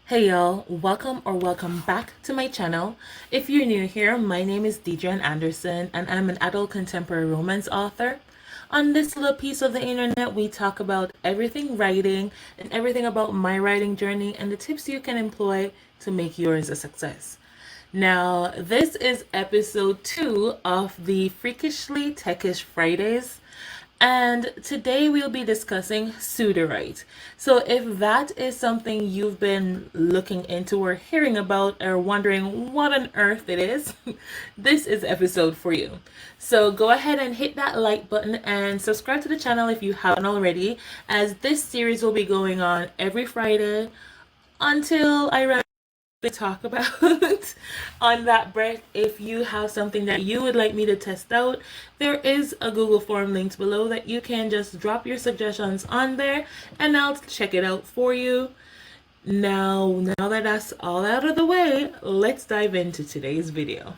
Hey y'all, welcome back to my channel. If you're new here, my name is Deidre Anderson and I'm an adult contemporary romance author. On this little piece of the internet, we talk about everything writing and everything about my writing journey and the tips you can employ to make yours a success. Now, this is episode 2 of the Freakishly Tech-ish Fridays. And today we'll be discussing Sudowrite. So if that is something you've been looking into or hearing about or wondering what on earth it is, this is episode for you. So go ahead and hit that like button and subscribe to the channel if you haven't already, as this series will be going on every Friday until I talk about. On that breath, if you have something that you would like me to test out, there is a Google form linked below that you can just drop your suggestions on there and I'll check it out for you. Now that that's all out of the way, let's dive into today's video.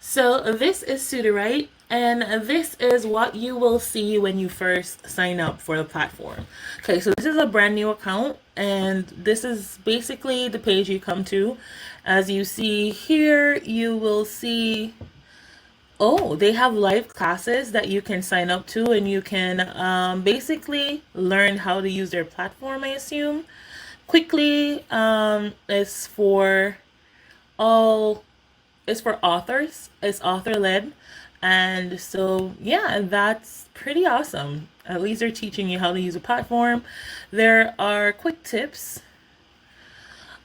So this is Sudowrite, and this is what you will see when you first sign up for the platform. Okay, so this is a brand new account, and this is basically the page you come to. As you see here, you will see, oh, they have live classes that you can sign up to, and you can basically learn how to use their platform, I assume. Quickly, it's for all it's for authors. It's author led. And so, yeah, that's pretty awesome. At least they're teaching you how to use a platform. There are quick tips.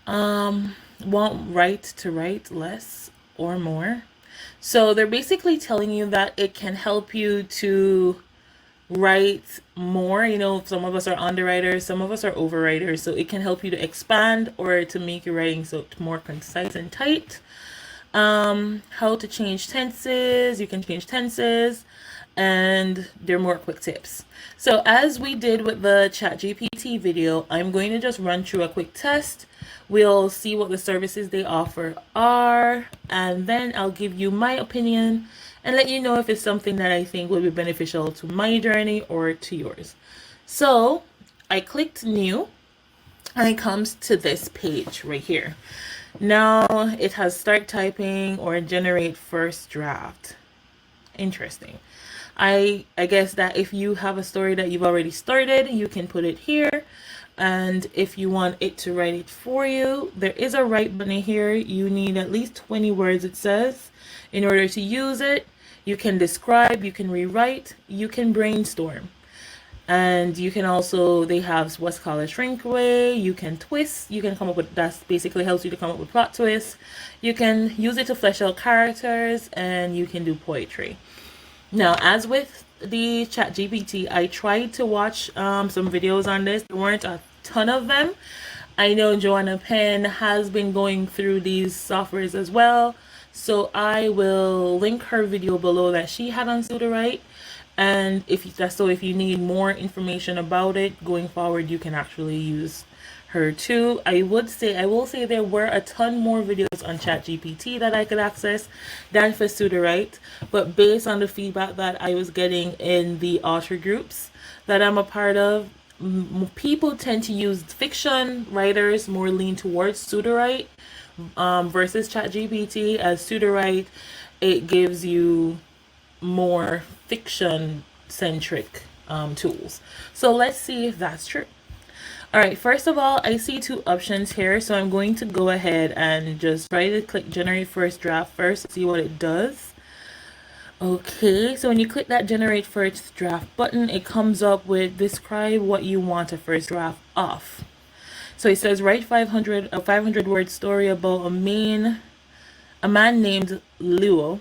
Want write to write less or more. So they're basically telling you that it can help you to write more. You know, some of us are underwriters, some of us are overwriters. So it can help you to expand or to make your writing so more concise and tight. How to change tenses. You can change tenses, and there are more quick tips. So as we did with the ChatGPT video, I'm going to just run through a quick test. We'll see what the services they offer are, and then I'll give you my opinion and let you know if it's something that I think will be beneficial to my journey or to yours. So I clicked new and it comes to this page right here. Now it has start typing or generate first draft. Interesting. I guess that if you have a story that you've already started, you can put it here. And if you want it to write it for you, there is a write button here. You need at least 20 words, it says, in order to use it. You can describe, you can rewrite, you can brainstorm. And you can also, they have what's called a shrink away. You can twist. You can come up with, that basically helps you to come up with plot twists. You can use it to flesh out characters, and you can do poetry. Now, as with the ChatGPT, I tried to watch some videos on this. There weren't a ton of them. I know Joanna Penn has been going through these softwares as well. So I will link her video below that she had on Sudowrite. And if you need more information about it going forward, you can actually use her too. I will say there were a ton more videos on ChatGPT that I could access than for Sudowrite, but based on the feedback that I was getting in the author groups that I'm a part of, people tend to use fiction writers more lean towards Sudowrite versus ChatGPT. As Sudowrite, it gives you more fiction centric tools. So let's see if that's true. All right, first of all, I see two options here, so I'm going to go ahead and just click generate first draft first, see what it does. Okay, so when you click that generate first draft button, it comes up with describe what you want a first draft of. So it says write a 500 word story about a man named Leo,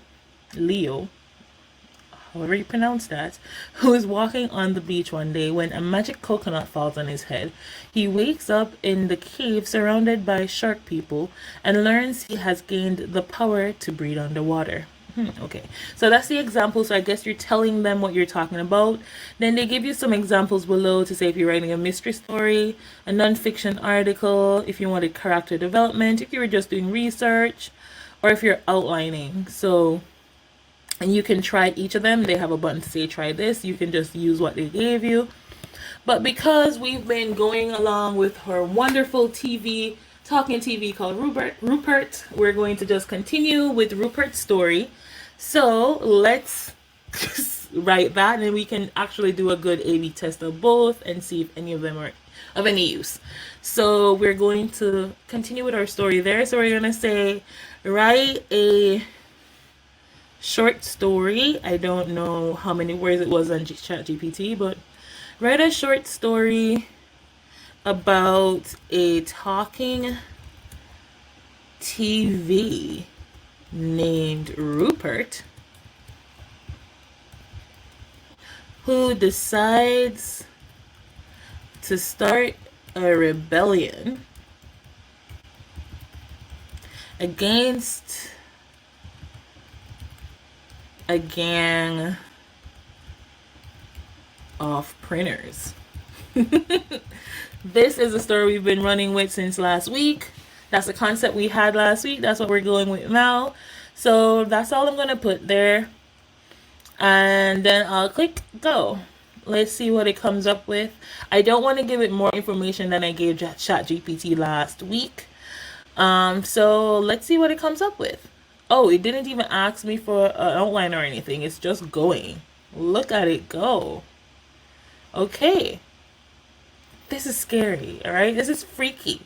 however you pronounce that, who is walking on the beach one day when a magic coconut falls on his head. He wakes up in the cave surrounded by shark people and learns he has gained the power to breathe underwater. Okay, so that's the example. So I guess you're telling them what you're talking about. Then they give you some examples below to say if you're writing a mystery story, a non-fiction article, if you wanted character development, if you were just doing research, or if you're outlining. So and you can try each of them. They have a button to say try this. You can just use what they gave you. But because we've been going along with her wonderful talking TV called Rupert, we're going to just continue with Rupert's story. So let's write that, and then we can actually do a good A/B test of both and see if any of them are of any use. So we're going to continue with our story there. So we're going to say, write a short story. I don't know how many words it was on ChatGPT, but write a short story about a talking TV named Rupert who decides to start a rebellion against a gang of printers. This is a story we've been running with since last week. That's the concept we had last week. That's what we're going with now. So that's all I'm going to put there. And then I'll click go. Let's see what it comes up with. I don't want to give it more information than I gave ChatGPT last week. So let's see what it comes up with. Oh, it didn't even ask me for an outline or anything. It's just going. Look at it go. Okay. This is scary, all right? This is freaky.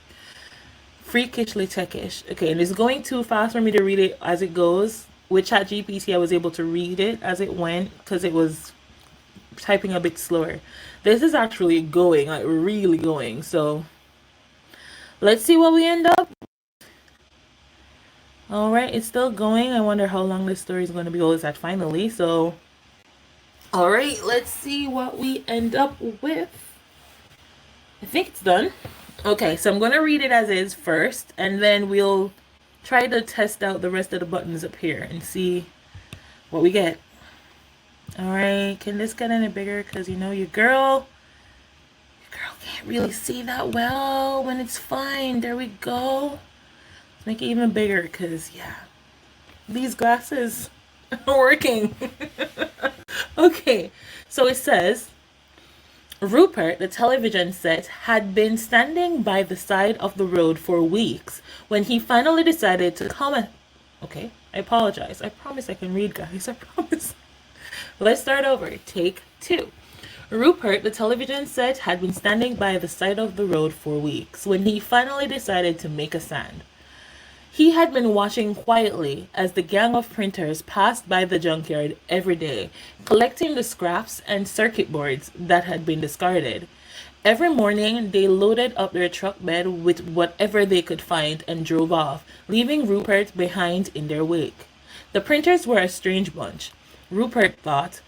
Freakishly Tech-ish. Okay, and it's going too fast for me to read it as it goes. With ChatGPT, I was able to read it as it went because it was typing a bit slower. This is actually going, like really going. So let's see what we end up. All right, it's still going. I wonder how long this story is going to be. Oh, it's at finally. So, all right, let's see what we end up with. I think it's done. Okay, so I'm going to read it as is first, and then we'll try to test out the rest of the buttons up here and see what we get. All right, can this get any bigger? Because, you know, your girl can't really see that well when it's fine. There we go. Let's make it even bigger because, yeah, these glasses are working. Okay, so it says, Rupert, the television set, had been standing by the side of the road for weeks when he finally decided to comment. Okay, I apologize. I promise I can read, guys. I promise. Let's start over. Take 2. Rupert, the television set, had been standing by the side of the road for weeks when he finally decided to make a stand. He had been watching quietly as the gang of printers passed by the junkyard every day, collecting the scraps and circuit boards that had been discarded. Every morning, they loaded up their truck bed with whatever they could find and drove off, leaving Rupert behind in their wake. The printers were a strange bunch, Rupert thought.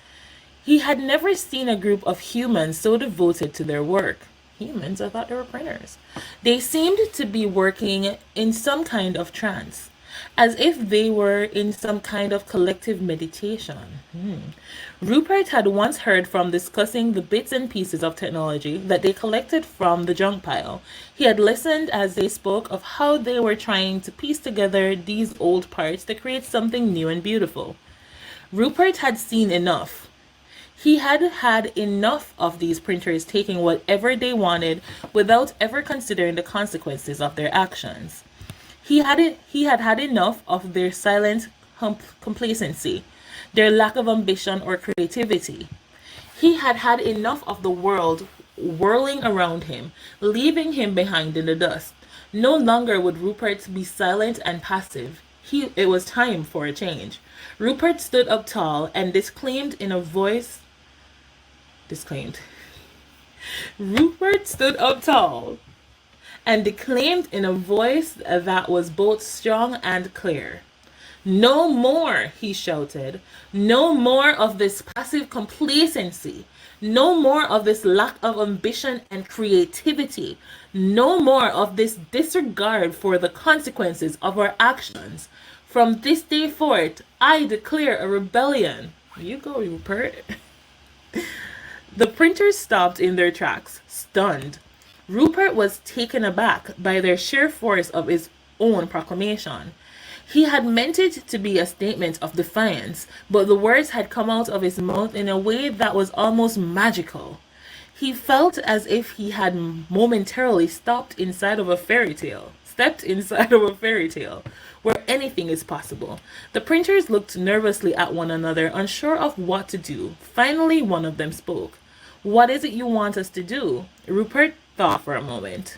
He had never seen a group of humans so devoted to their work. Humans? I thought they were printers. They seemed to be working in some kind of trance, as if they were in some kind of collective meditation. Rupert had once heard from discussing the bits and pieces of technology that they collected from the junk pile. He had listened as they spoke of how they were trying to piece together these old parts to create something new and beautiful. Rupert had seen enough. He had had enough of these printers taking whatever they wanted without ever considering the consequences of their actions. He had had enough of their silent complacency, their lack of ambition or creativity. He had had enough of the world whirling around him, leaving him behind in the dust. No longer would Rupert be silent and passive. It was time for a change. Rupert stood up tall and Rupert stood up tall and declaimed in a voice that was both strong and clear. No more, he shouted. No more of this passive complacency. No more of this lack of ambition and creativity. No more of this disregard for the consequences of our actions. From this day forth, I declare a rebellion. You go, Rupert. The printers stopped in their tracks, stunned. Rupert was taken aback by their sheer force of his own proclamation. He had meant it to be a statement of defiance, but the words had come out of his mouth in a way that was almost magical. He felt as if he had momentarily stepped inside of a fairy tale, where anything is possible. The printers looked nervously at one another, unsure of what to do. Finally, one of them spoke. "What is it you want us to do?" Rupert thought for a moment.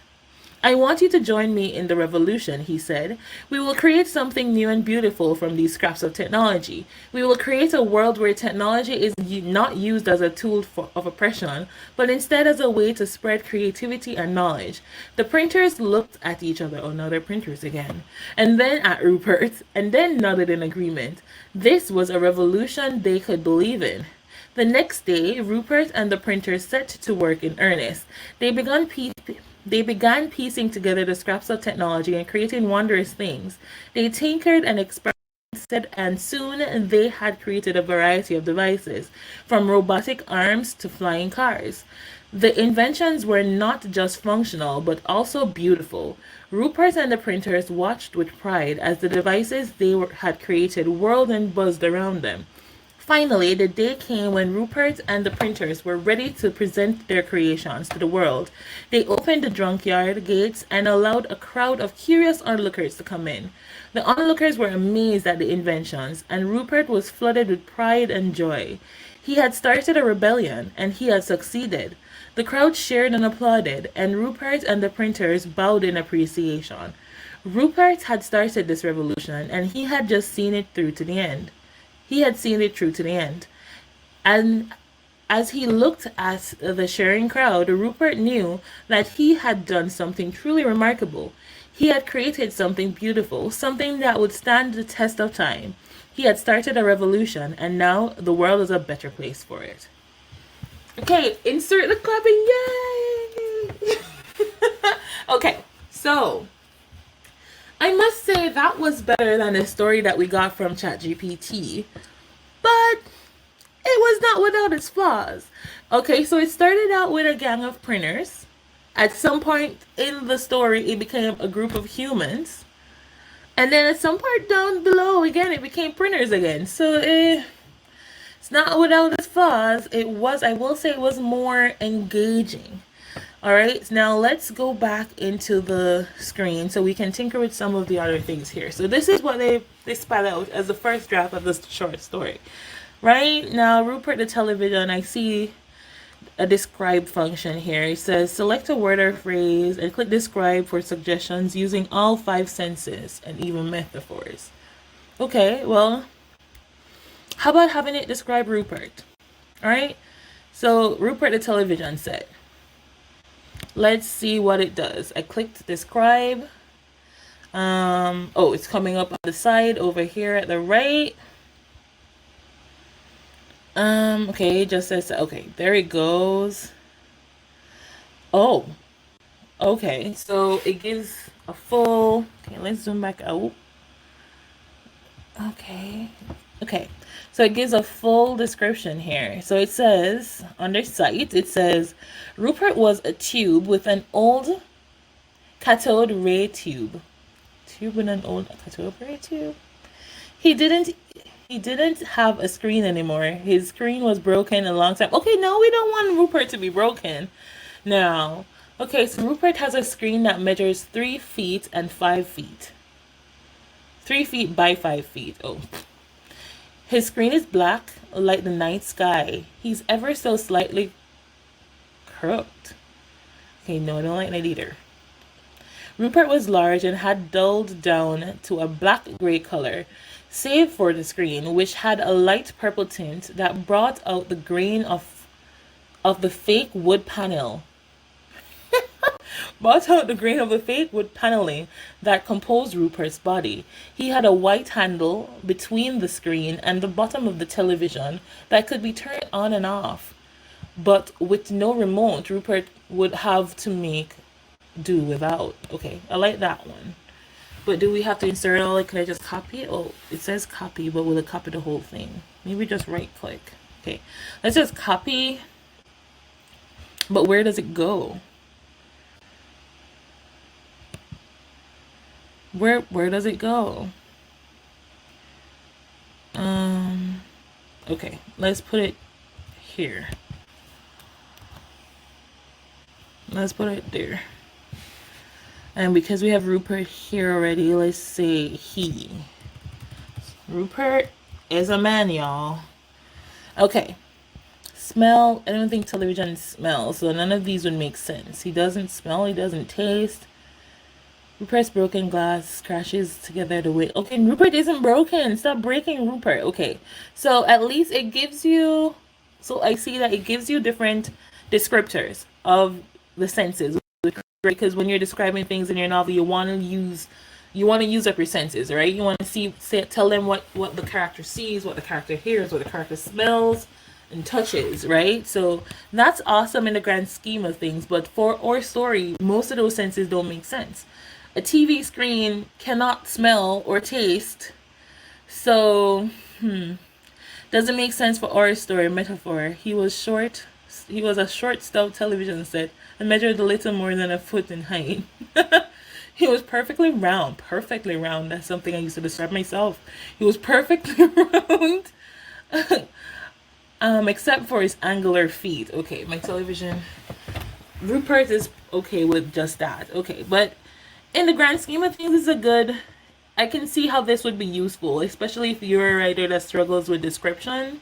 "I want you to join me in the revolution," he said. "We will create something new and beautiful from these scraps of technology. We will create a world where technology is not used as a tool of oppression, but instead as a way to spread creativity and knowledge." The printers looked at each other, oh no, they're printers again, and then at Rupert, and then nodded in agreement. This was a revolution they could believe in. The next day, Rupert and the printers set to work in earnest. They began piecing together the scraps of technology and creating wondrous things. They tinkered and experimented, and soon they had created a variety of devices, from robotic arms to flying cars. The inventions were not just functional, but also beautiful. Rupert and the printers watched with pride as the devices had created whirled and buzzed around them. Finally, the day came when Rupert and the printers were ready to present their creations to the world. They opened the junkyard gates and allowed a crowd of curious onlookers to come in. The onlookers were amazed at the inventions, and Rupert was flooded with pride and joy. He had started a rebellion, and he had succeeded. The crowd cheered and applauded, and Rupert and the printers bowed in appreciation. Rupert had started this revolution, and he had just seen it through to the end. He had seen it through to the end. And as he looked at the cheering crowd, Rupert knew that he had done something truly remarkable. He had created something beautiful, something that would stand the test of time. He had started a revolution, and now the world is a better place for it. Okay, insert the clapping, yay! Okay, so I must say that was better than the story that we got from ChatGPT, but it was not without its flaws. Okay, so it started out with a gang of printers. At some point in the story, it became a group of humans. And then at some part down below, again, it became printers again. So it's not without its flaws. I will say it was more engaging. All right, now let's go back into the screen so we can tinker with some of the other things here. So this is what they spat out as the first draft of this short story. Right now, Rupert the television, I see a describe function here. It says select a word or phrase and click describe for suggestions using all 5 senses and even metaphors. Okay, well, how about having it describe Rupert? All right, so Rupert the television set. Let's see what it does. I clicked describe. Oh, it's coming up on the side over here at the right. Okay, it just says, okay, there it goes. Oh, okay, so it gives a full, okay, let's zoom back out. Okay, so it gives a full description here. So it says, under site, it says, Rupert was a tube with an old cathode ray tube. Tube with an old cathode ray tube? He didn't have a screen anymore. His screen was broken a long time. Okay, no, we don't want Rupert to be broken. Now, okay, so Rupert has a screen that measures 3 feet and 5 feet. 3 feet by 5 feet. Oh. His screen is black, like the night sky. He's ever so slightly crooked. Okay, no, I don't like that either. Rupert was large and had dulled down to a black-gray color, save for the screen, which had a light purple tint that brought out the grain of the fake wood panel. Brought out the grain of the fake wood paneling that composed Rupert's body. He had a white handle between the screen and the bottom of the television that could be turned on and off. But with no remote, Rupert would have to make do without. Okay, I like that one. But do we have to insert it all? Like, can I just copy it? Oh, it says copy, but will it copy the whole thing? Maybe just right click. Okay, let's just copy. But where does it go? Where does it go? Okay, let's put it here. Let's put it there. And because we have Rupert here already, let's say he. Rupert is a man, y'all. Okay. Smell. I don't think television smells, so none of these would make sense. He doesn't smell. He doesn't taste. Rupert's broken glass crashes together the way. Okay, Rupert isn't broken. Stop breaking Rupert. Okay. So at least it gives you. So I see that it gives you different descriptors of the senses. Because when you're describing things in your novel, you want to use up your senses, right? You want to tell them what the character sees, what the character hears, what the character smells and touches, right? So that's awesome in the grand scheme of things, but for our story, most of those senses don't make sense. A TV screen cannot smell or taste, so doesn't make sense for our story metaphor. He was a short, stout television set and measured a little more than a foot in height. He was perfectly round. Perfectly round. That's something I used to describe myself. He was perfectly round. Except for his angular feet. Okay, my television. Rupert is okay with just that. Okay, but in the grand scheme of things, it's a good. I can see how this would be useful, especially if you're a writer that struggles with description.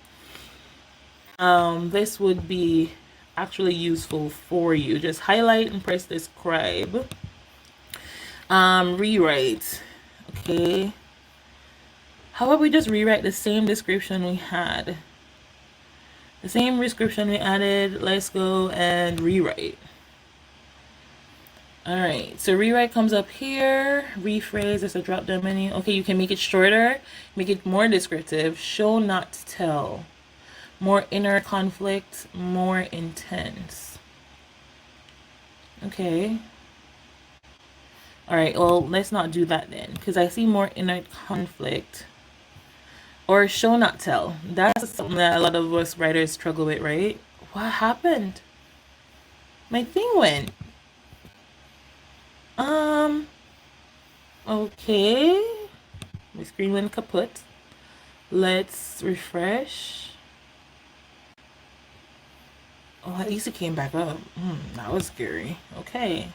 This would be actually useful for you. Just highlight and press describe. Rewrite. Okay. How about we just rewrite the same description we had? The same description we added. Let's go and rewrite. Alright, so rewrite comes up here. Rephrase, there's a drop down menu. Okay, you can make it shorter, make it more descriptive. Show, not tell. More inner conflict, more intense. Okay. Alright, well, let's not do that then, because I see more inner conflict. Or show, not tell. That's something that a lot of us writers struggle with, right? What happened? My thing went. Okay. My screen went kaput. Let's refresh. Oh, at least it came back up. That was scary. Okay.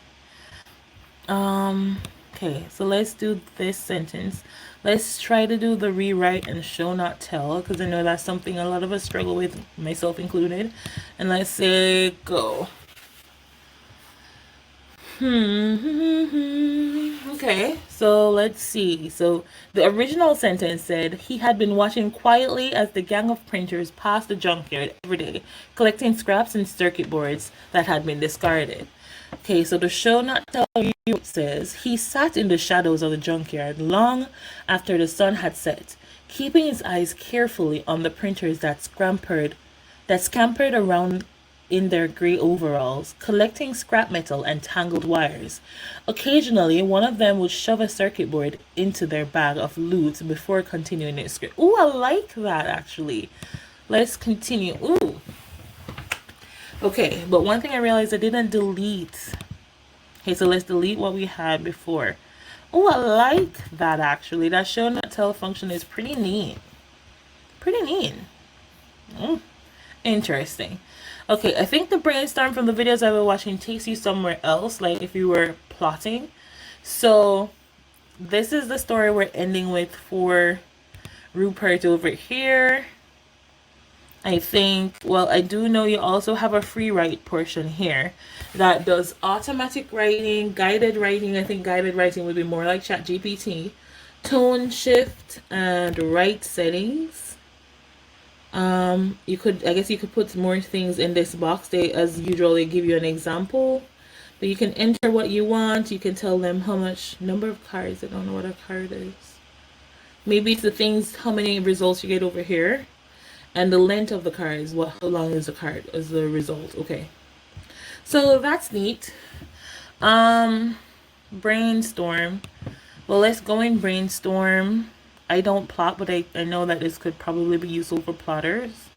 Okay, so let's do this sentence. Let's try to do the rewrite and show, not tell, because I know that's something a lot of us struggle with, myself included. And let's say go. Okay, so let's see. So the original sentence said he had been watching quietly as the gang of printers passed the junkyard every day, collecting scraps and circuit boards that had been discarded. Okay, so the show, not tell, says he sat in the shadows of the junkyard long after the sun had set, keeping his eyes carefully on the printers that scampered around in their gray overalls, collecting scrap metal and tangled wires. Occasionally, one of them would shove a circuit board into their bag of loot before continuing their script. Ooh, I like that actually. Let's continue. Ooh. Okay, but one thing I realized I didn't delete. Okay, so let's delete what we had before. Oh, I like that actually. That show not tell function is pretty neat. Pretty neat. Interesting. Okay, I think the brainstorm from the videos I was watching takes you somewhere else, like if you were plotting. So this is the story we're ending with for Rupert over here. I think, well, I do know you also have a free write portion here that does automatic writing, guided writing. I think guided writing would be more like ChatGPT, tone shift, and write settings. I guess you could put more things in this box. They, as usual, they give you an example, but you can enter what you want. You can tell them how much number of cards. I don't know what a card is. Maybe it's the things, how many results you get over here, and the length of the cards. How long is the card as the result? Okay, so that's neat. Brainstorm. Well, let's go and brainstorm. I don't plot, but I know that this could probably be useful for plotters.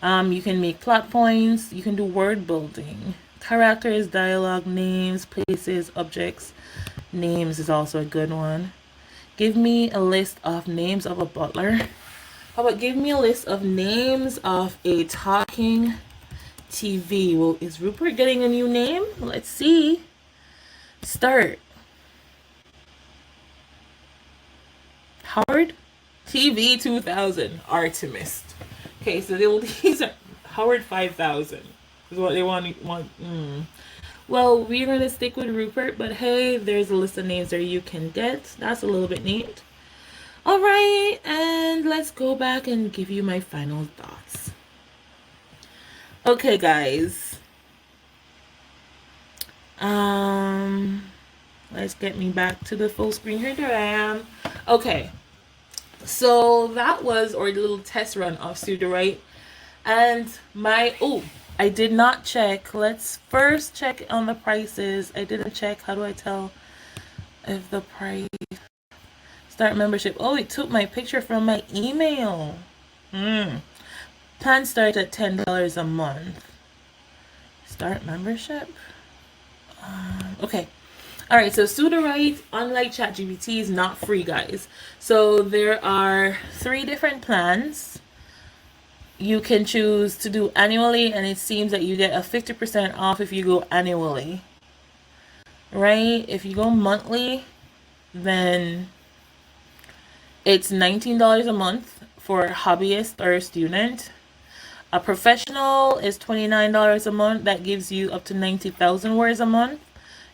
You can make plot points. You can do word building. Characters, dialogue, names, places, objects. Names is also a good one. Give me a list of names of a butler. How about give me a list of names of a talking TV? Well, is Rupert getting a new name? Let's see. Start. Howard? TV 2000. Artemis. Okay, so these are Howard 5000 is what they want. Well, we're going to stick with Rupert, but hey, there's a list of names there you can get. That's a little bit neat. All right, and let's go back and give you my final thoughts. Okay, guys. Let's get me back to the full screen. Here I am. Okay. So that was our little test run of Sudowrite. And I did not check. Let's first check on the prices. I didn't check. How do I tell if the price? Start membership. Oh, it took my picture from my email. Plan start at $10 a month. Start membership. Okay. All right, so Sudowrite, unlike ChatGPT, is not free, guys. So there are 3 different plans. You can choose to do annually, and it seems that you get a 50% off if you go annually. Right? If you go monthly, then it's $19 a month for a hobbyist or a student. A professional is $29 a month. That gives you up to 90,000 words a month.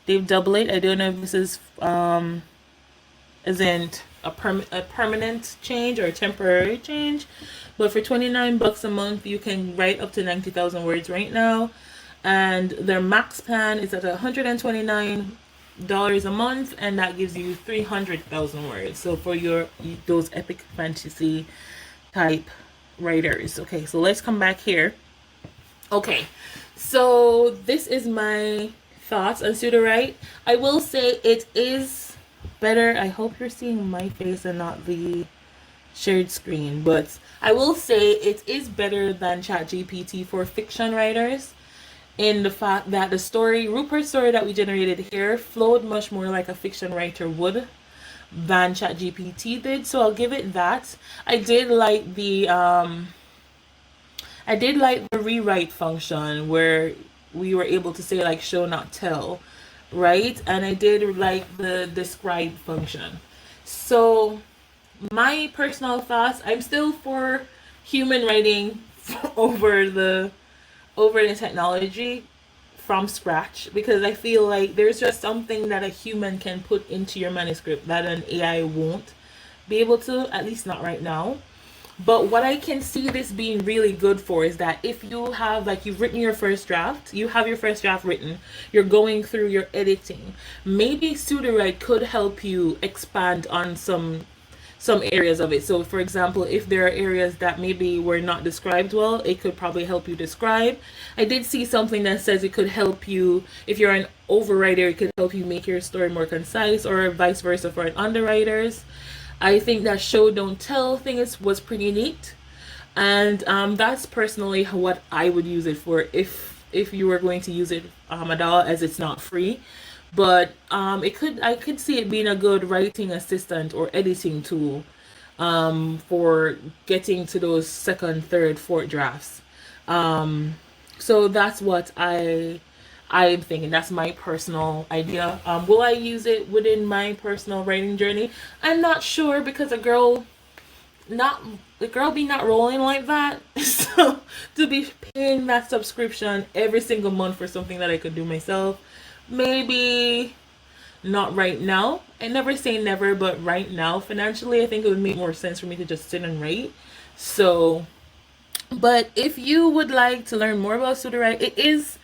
They've doubled it. I don't know if this is isn't a permanent change or a temporary change, but for $29 a month you can write up to 90,000 words right now, and their max plan is at $129 a month, and that gives you 300,000 words. So for those epic fantasy type writers. Okay, so let's come back here. Okay, so this is my thoughts on Sudowrite. I will say it is better. I hope you're seeing my face and not the shared screen, but I will say it is better than ChatGPT for fiction writers, in the fact that the story, Rupert's story that we generated here, flowed much more like a fiction writer would than ChatGPT did. So I'll give it that. I did like the rewrite function where we were able to say like show not tell, right? And I did like the describe function. So my personal thoughts, I'm still for human writing over the technology from scratch, because I feel like there's just something that a human can put into your manuscript that an AI won't be able to, at least not right now. But what I can see this being really good for is that if you have, like, you've written your first draft, you have your first draft written, you're going through your editing, maybe Sudowrite could help you expand on some areas of it. So for example, if there are areas that maybe were not described well, it could probably help you describe. I did see something that says it could help you, if you're an overwriter, it could help you make your story more concise, or vice versa for underwriters. I think that show don't tell thing was pretty neat, and that's personally what I would use it for if you were going to use it at all, as it's not free. But I could see it being a good writing assistant or editing tool for getting to those second, third, fourth drafts. So that's what I'm thinking. That's my personal idea. Will I use it within my personal writing journey? I'm not sure, because the girl be not rolling like that. So to be paying that subscription every single month for something that I could do myself, maybe not right now. I never say never, but right now financially I think it would make more sense for me to just sit and write. So, but if you would like to learn more about Sudowrite, it is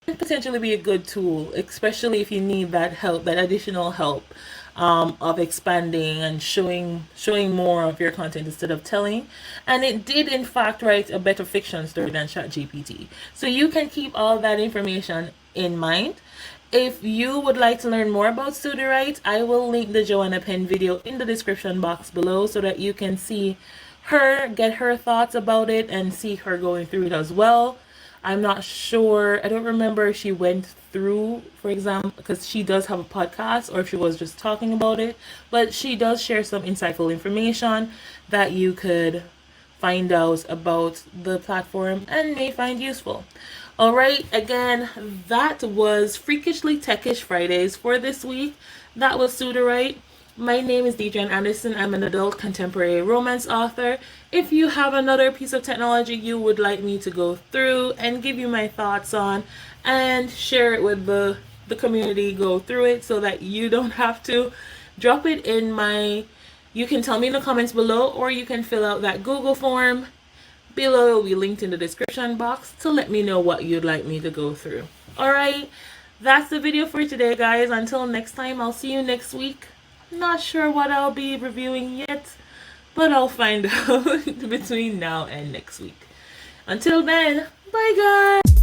potentially be a good tool, especially if you need that help, that additional help of expanding and showing more of your content instead of telling. And it did in fact write a better fiction story than ChatGPT. So you can keep all that information in mind. If you would like to learn more about Sudowrite, I will link the Joanna Penn video in the description box below so that you can see her, get her thoughts about it, and see her going through it as well. I'm not sure, I don't remember if she went through, for example, because she does have a podcast, or if she was just talking about it, but she does share some insightful information that you could find out about the platform and may find useful. All right, again, that was Freakishly Tech-ish Fridays for this week. That was Sudowrite. My name is Deidre Anderson. I'm an adult contemporary romance author. If you have another piece of technology you would like me to go through and give you my thoughts on and share it with the community, go through it so that you don't have to, drop it in my, you can tell me in the comments below, or you can fill out that Google form below. It will be linked in the description box to let me know what you'd like me to go through. All right, that's the video for today, guys. Until next time, I'll see you next week. Not sure what I'll be reviewing yet, but I'll find out between now and next week. Until then, bye guys!